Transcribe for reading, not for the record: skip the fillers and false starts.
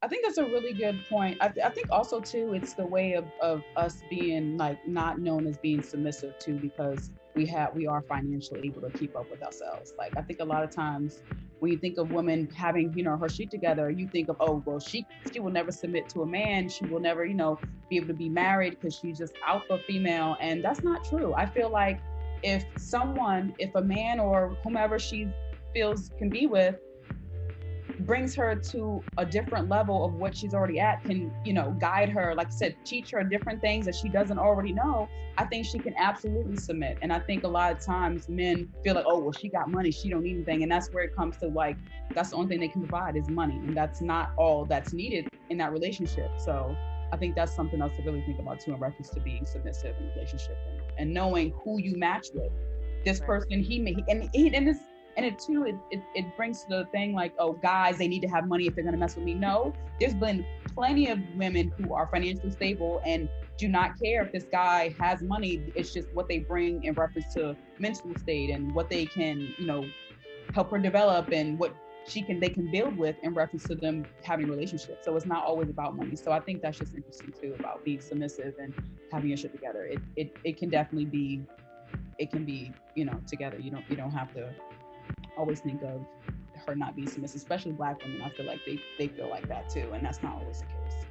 I think that's a really good point. I think also too, it's the way of us being like not known as being submissive too, because we are financially able to keep up with ourselves. Like I think a lot of times when you think of women having her sheet together, you think of, oh well, she will never submit to a man. She will never be able to be married because she's just alpha female, and that's not true. I feel like if a man or whomever she feels can be with brings her to a different level of what she's already at, can guide her, like I said, teach her different things that she doesn't already know, I think she can absolutely submit. And I think a lot of times men feel like, oh well, she got money, she don't need anything, and that's where it comes to, like, that's the only thing they can provide is money, and that's not all that's needed in that relationship. So I think that's something else to really think about too, in reference to being submissive in a relationship, and knowing who you match with. This person, he may, and this, and it too, it brings to the thing like, oh, guys, they need to have money if they're gonna mess with me. No, there's been plenty of women who are financially stable and do not care if this guy has money. It's just what they bring in reference to mental state and what they can, help her develop, and what they can build with in reference to them having relationships. So it's not always about money. So I think that's just interesting too, about being submissive and having your shit together. It can definitely be, it can be, together. You don't have to always think of her not being submissive, especially Black women. I feel like they feel like that too, and that's not always the case.